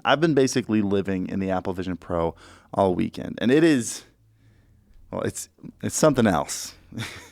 I've been basically living in the Apple Vision Pro all weekend, and it is, well, it's something else.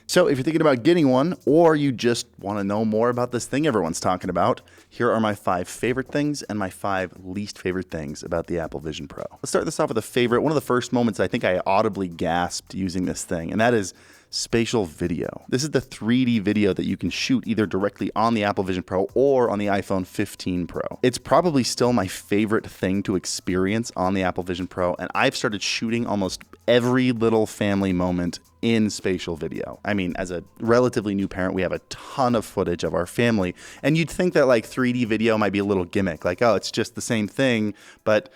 So if you're thinking about getting one, or you just want to know more about this thing everyone's talking about, here are my 5 favorite things and my 5 least favorite things about the Apple Vision Pro. Let's start this off with a favorite. One of the first moments I think I audibly gasped using this thing, and that is spatial video. This is the 3D video that you can shoot either directly on the Apple Vision Pro or on the iPhone 15 Pro. It's probably still my favorite thing to experience on the Apple Vision Pro, and I've started shooting almost every little family moment in spatial video. I mean, as a relatively new parent, we have a ton of footage of our family, and you'd think that like 3D video might be a little gimmick, like, oh, it's just the same thing, but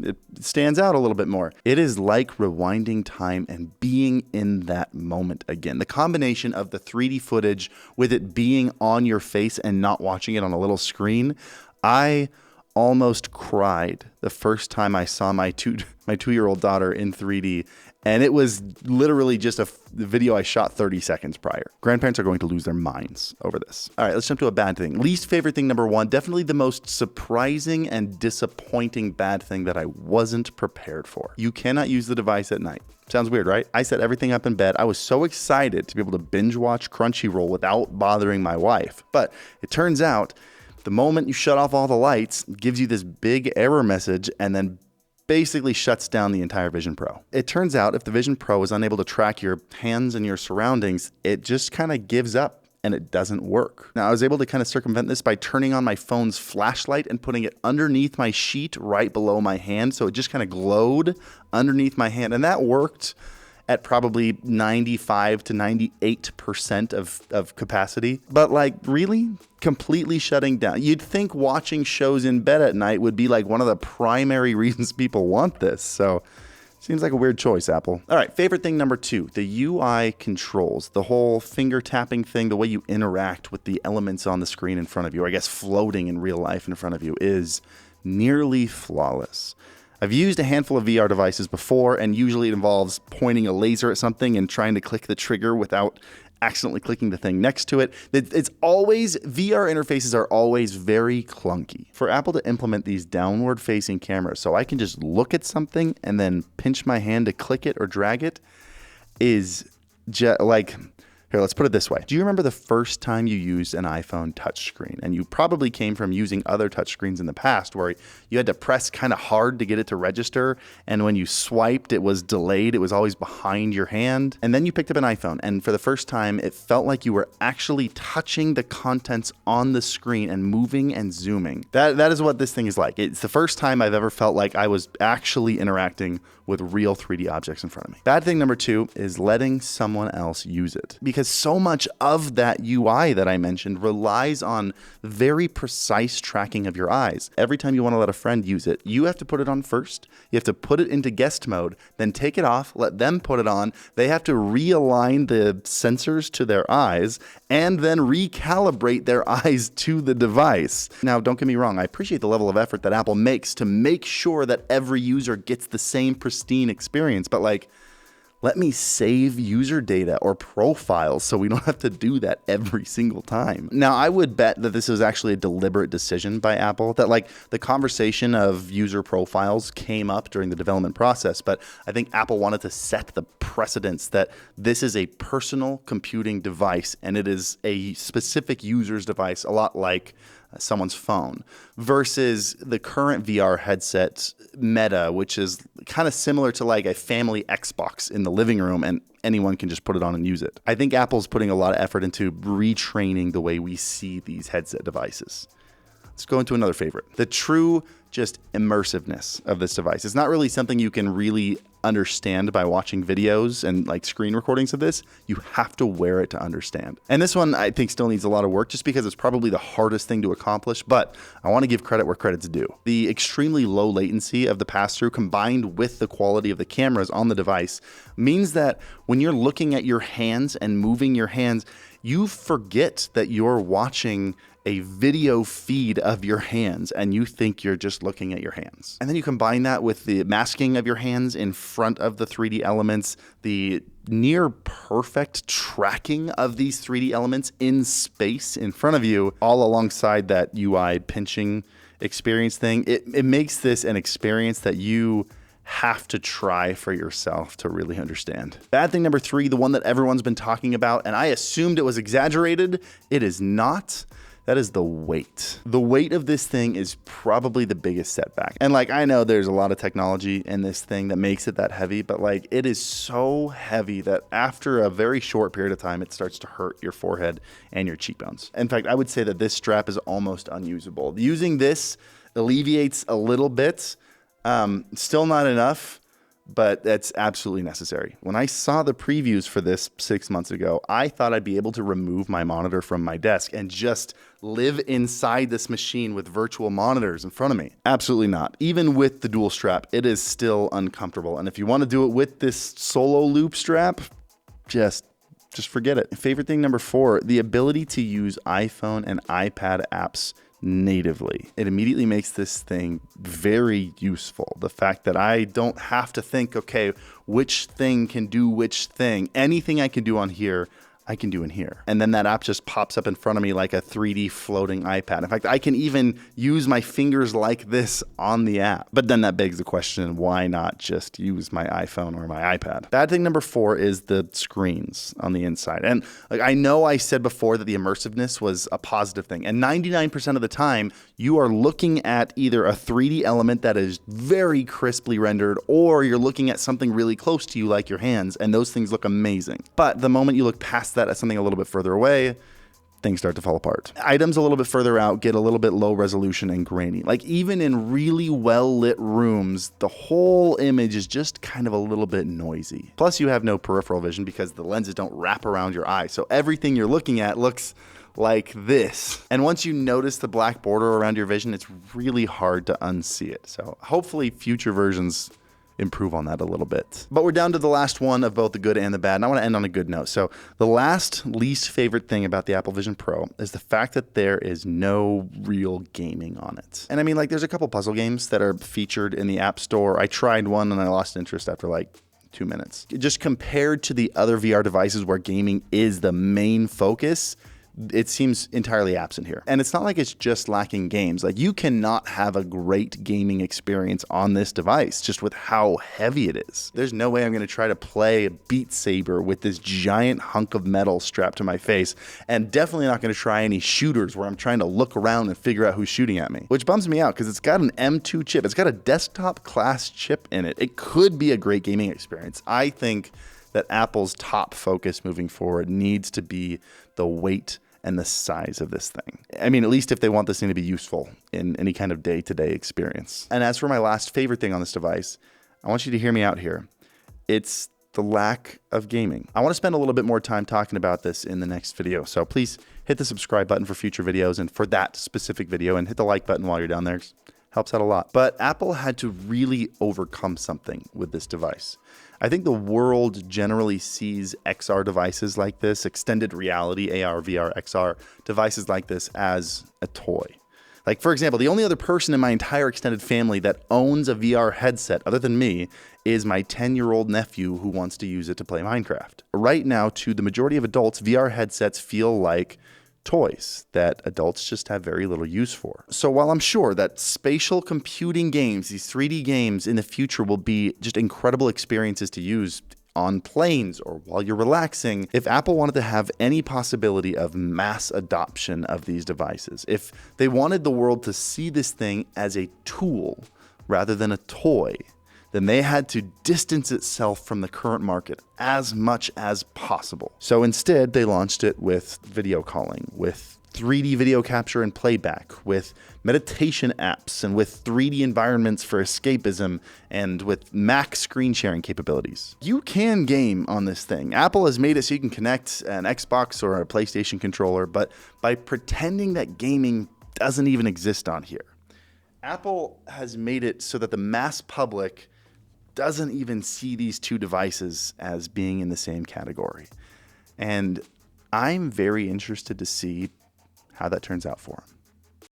it stands out a little bit more. It is like rewinding time and being in that moment again. The combination of the 3D footage with it being on your face and not watching it on a little screen, I almost cried the first time I saw my 2-year-old daughter in 3D. And it was literally just a video I shot 30 seconds prior. Grandparents are going to lose their minds over this. All right, let's jump to a bad thing. Least favorite thing number 1, definitely the most surprising and disappointing bad thing that I wasn't prepared for. You cannot use the device at night. Sounds weird, right? I set everything up in bed. I was so excited to be able to binge watch Crunchyroll without bothering my wife. But it turns out the moment you shut off all the lights, it gives you this big error message and then basically shuts down the entire Vision Pro. It turns out if the Vision Pro is unable to track your hands and your surroundings, it just kind of gives up and it doesn't work. Now, I was able to kind of circumvent this by turning on my phone's flashlight and putting it underneath my sheet right below my hand. So it just kind of glowed underneath my hand, and that worked at probably 95 to 98% of capacity. But like, really? Completely shutting down. You'd think watching shows in bed at night would be like one of the primary reasons people want this. So seems like a weird choice, Apple. All right, favorite thing number 2, the UI controls. The whole finger tapping thing, the way you interact with the elements on the screen in front of you, or I guess floating in real life in front of you, is nearly flawless. I've used a handful of VR devices before, and usually it involves pointing a laser at something and trying to click the trigger without accidentally clicking the thing next to it. VR interfaces are always very clunky. For Apple to implement these downward facing cameras so I can just look at something and then pinch my hand to click it or drag it is just like, here, let's put it this way. Do you remember the first time you used an iPhone touchscreen? And you probably came from using other touchscreens in the past where you had to press kind of hard to get it to register. And when you swiped, it was delayed. It was always behind your hand. And then you picked up an iPhone. And for the first time, it felt like you were actually touching the contents on the screen and moving and zooming. That is what this thing is like. It's the first time I've ever felt like I was actually interacting with real 3D objects in front of me. Bad thing number 2 is letting someone else use it. Because so much of that UI that I mentioned relies on very precise tracking of your eyes. Every time you want to let a friend use it, you have to put it on first. You have to put it into guest mode, then take it off, let them put it on. They have to realign the sensors to their eyes and then recalibrate their eyes to the device. Now, don't get me wrong. I appreciate the level of effort that Apple makes to make sure that every user gets the same pristine experience, but like, let me save user data or profiles so we don't have to do that every single time. Now, I would bet that this is actually a deliberate decision by Apple, that like the conversation of user profiles came up during the development process, but I think Apple wanted to set the precedence that this is a personal computing device and it is a specific user's device, a lot like someone's phone, versus the current VR headset Meta, which is kind of similar to like a family Xbox in the living room and anyone can just put it on and use it. I think Apple's putting a lot of effort into retraining the way we see these headset devices. Let's go into another favorite. The true just immersiveness of this device. It's not really something you can really understand by watching videos and like screen recordings of this. You have to wear it to understand. And this one I think still needs a lot of work just because it's probably the hardest thing to accomplish, but I want to give credit where credit's due. The extremely low latency of the pass-through combined with the quality of the cameras on the device means that when you're looking at your hands and moving your hands, you forget that you're watching a video feed of your hands and you think you're just looking at your hands. And then you combine that with the masking of your hands in front of the 3D elements, the near perfect tracking of these 3D elements in space in front of you, all alongside that UI pinching experience thing. It makes this an experience that you have to try for yourself to really understand. Bad thing number 3, the one that everyone's been talking about, and I assumed it was exaggerated. It is not. That is the weight. The weight of this thing is probably the biggest setback. And like, I know there's a lot of technology in this thing that makes it that heavy, but like, it is so heavy that after a very short period of time, it starts to hurt your forehead and your cheekbones. In fact, I would say that this strap is almost unusable. Using this alleviates a little bit, still not enough, but that's absolutely necessary. When I saw the previews for this 6 months ago, I thought I'd be able to remove my monitor from my desk and just live inside this machine with virtual monitors in front of me. Absolutely not. Even with the dual strap, it is still uncomfortable. And if you want to do it with this solo loop strap, just forget it. Favorite thing number 4, the ability to use iPhone and iPad apps natively. It immediately makes this thing very useful. The fact that I don't have to think, okay, which thing can do which thing. Anything I can do on here, I can do in here. And then that app just pops up in front of me like a 3D floating iPad. In fact, I can even use my fingers like this on the app. But then that begs the question, why not just use my iPhone or my iPad? Bad thing number 4 is the screens on the inside. And like, I know I said before that the immersiveness was a positive thing. And 99% of the time, you are looking at either a 3D element that is very crisply rendered, or you're looking at something really close to you like your hands, and those things look amazing. But the moment you look past that at something a little bit further away, things start to fall apart. Items a little bit further out get a little bit low resolution and grainy. Like, even in really well lit rooms, the whole image is just kind of a little bit noisy. Plus, you have no peripheral vision because the lenses don't wrap around your eye. So everything you're looking at looks like this. And once you notice the black border around your vision, it's really hard to unsee it. So hopefully future versions improve on that a little bit. But we're down to the last one of both the good and the bad, and I want to end on a good note. So the last least favorite thing about the Apple Vision Pro is the fact that there is no real gaming on it. And I mean, like, there's a couple puzzle games that are featured in the App Store. I tried one and I lost interest after like 2 minutes. Just compared to the other VR devices where gaming is the main focus, it seems entirely absent here. And it's not like it's just lacking games. Like, you cannot have a great gaming experience on this device just with how heavy it is. There's no way I'm going to try to play Beat Saber with this giant hunk of metal strapped to my face, and definitely not going to try any shooters where I'm trying to look around and figure out who's shooting at me, which bums me out because it's got an M2 chip. It's got a desktop class chip in it. It could be a great gaming experience. I think that Apple's top focus moving forward needs to be the weight and the size of this thing. I mean, at least if they want this thing to be useful in any kind of day-to-day experience. And as for my last favorite thing on this device, I want you to hear me out here. It's the lack of gaming. I want to spend a little bit more time talking about this in the next video. So please hit the subscribe button for future videos and for that specific video, and hit the like button while you're down there. Helps out a lot. But Apple had to really overcome something with this device. I think the world generally sees XR devices like this, extended reality, AR, VR, XR devices like this, as a toy. Like, for example, the only other person in my entire extended family that owns a VR headset other than me is my 10-year-old nephew who wants to use it to play Minecraft. Right now, to the majority of adults, VR headsets feel like toys that adults just have very little use for. So while I'm sure that spatial computing games, these 3D games in the future, will be just incredible experiences to use on planes or while you're relaxing, if Apple wanted to have any possibility of mass adoption of these devices, if they wanted the world to see this thing as a tool rather than a toy, then they had to distance itself from the current market as much as possible. So instead, they launched it with video calling, with 3D video capture and playback, with meditation apps, and with 3D environments for escapism, and with Mac screen sharing capabilities. You can game on this thing. Apple has made it so you can connect an Xbox or a PlayStation controller, but by pretending that gaming doesn't even exist on here, Apple has made it so that the mass public doesn't even see these two devices as being in the same category. And I'm very interested to see how that turns out for them.